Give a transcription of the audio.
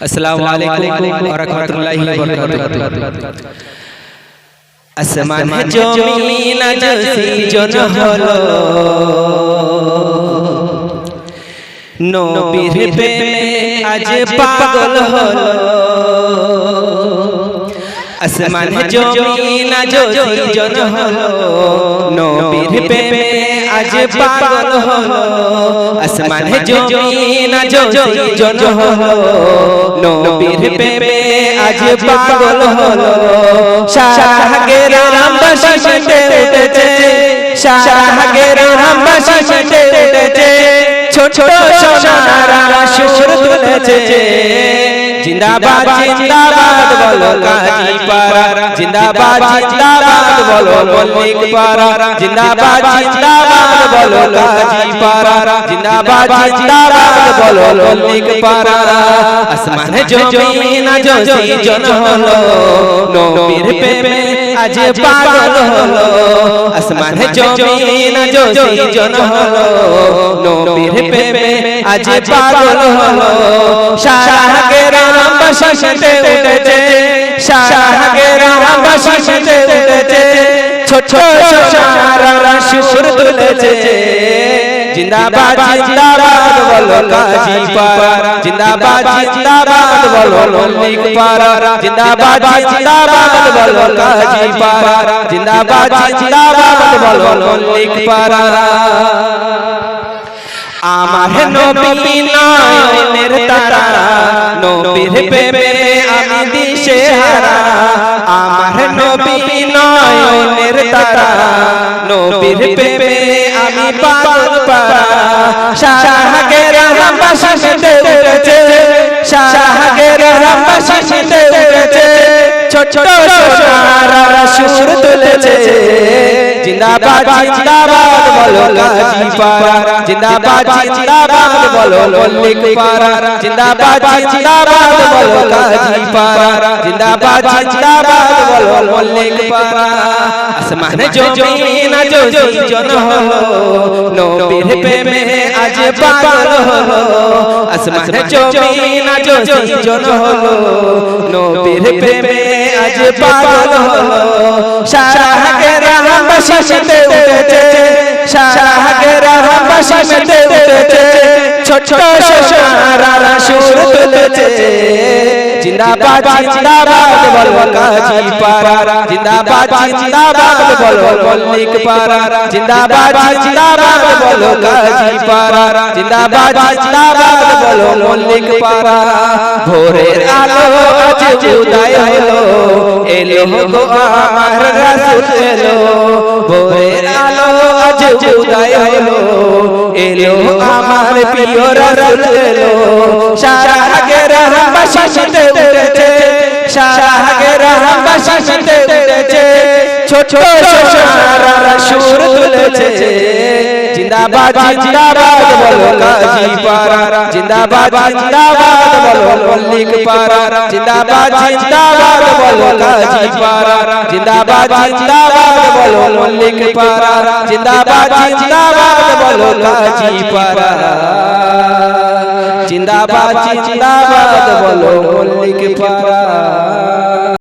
আসসালামু আলাইকুম ওয়া রাহমাতুল্লাহি ওয়া বারাকাতুহু। আসমান জমিন আজ সৃজন হলো নবীর প্রেমে আজ পাগল হলো। আসমান জমিন আজ সৃজন হলো নবীর প্রেমে আজ পাগল হলো। আসমান জমিন আজ সৃজন হলো নবীর প্রেমে আজ পাগল হলো। শাহগের রামবাসী মেতে উঠেছে, শাহগের রামবাসী মেতে উঠেছে, ছোট সোনারা সুর তুলেছে। জিন্দাবাদ জিন্দাবাদ বলো গাজীপাড়া, জিন্দাবাদ জিন্দাবাদ বলো মল্লিক পাড়া, জিন্দাবাদ জিন্দাবাদ বলো গাজীপাড়া, জিন্দাবাদ জিন্দাবাদ বলো মল্লিক পাড়া। আসমান জমিন আজ সৃজন হলো নবীর প্রেমে আজ পাগল হলো। আসমান জমিন আজ সৃজন হলো নবীর প্রেমে আজ পাগল হলো। শাহগের রামবাসী মেতে উঠেছে, শাহগের রামবাসী মেতে উঠেছে, ছোট সোনারা সুর তুলেছে। জিন্দাবাদ জিন্দাবাদ বলো গাজীপাড়া, জিন্দাবাদ জিন্দাবাদ বলো মল্লিক পাড়া, জিন্দাবাদ জিন্দাবাদ বলো গাজীপাড়া, জিন্দাবাদ জিন্দাবাদ বলো মল্লিক পাড়া। আমার নবী নয়নের তারা, নবীর প্রেমে আমি দিশেহারা। আমার নবী নয়নের তারা, নবীর প্রেমে আমি পাগল পারা। শাহগের রামবাসী মেতে উঠেছে, শাহগের রামবাসী মেতে উঠেছে, ছোট সোনারা সুর তুলেছে। জিন্দাবাদ জিন্দাবাদ বলো গাজীপাড়া, জিন্দাবাদ জিন্দাবাদ বলো মল্লিক পাড়া, জিন্দাবাদ জিন্দাবাদ বলো গাজীপাড়া, জিন্দাবাদ জিন্দাবাদ বলো মল্লিক পাড়া। আসমান জমিন আজ সৃজন হলো নবীর প্রেমে আজ পাগল হলো। আসমান জমিন আজ সৃজন হলো নবীর প্রেমে আজ পাগল হলো। শাহগের রামবাসী মেতে উঠেছে, শাহগের রামবাসী মেতে উঠেছে, ছোট সোনারা সুর তুলেছে। জিন্দাবাদ জিন্দাবাদ বলো গাজীপাড়া, জিন্দাবাদ জিন্দাবাদ বলো মল্লিক পাড়া, জিন্দাবাদ জিন্দাবাদ বলো গাজীপাড়া, জিন্দাবাদ জিন্দাবাদ বলো মল্লিক পাড়া। ভোরের আলো আজ উদয় হলো, এলো গো আমার রাসূল এলো। ভোরের আলো আজ উদয় হলো, এলো আমার প্রিয় রাসূল এলো। শাহগের রামবাসী মেতে উঠেছে, শাহগের রামবাসী মেতে উঠেছে, ছোট সোনারা সুর তুলেছে। জিন্দাবাদ জিন্দাবাদ বলো গাজীপাড়া, জিন্দাবাদ জিন্দাবাদ বলো মল্লিক পাড়া, জিন্দাবাদ জিন্দাবাদ বলো গাজীপাড়া, জিন্দাবাদ জিন্দাবাদ বলো মল্লিক পাড়া, জিন্দাবাদ জিন্দাবাদ বলো গাজীপাড়া, জিন্দাবাদ জিন্দাবাদ বলো মল্লিক পাড়া।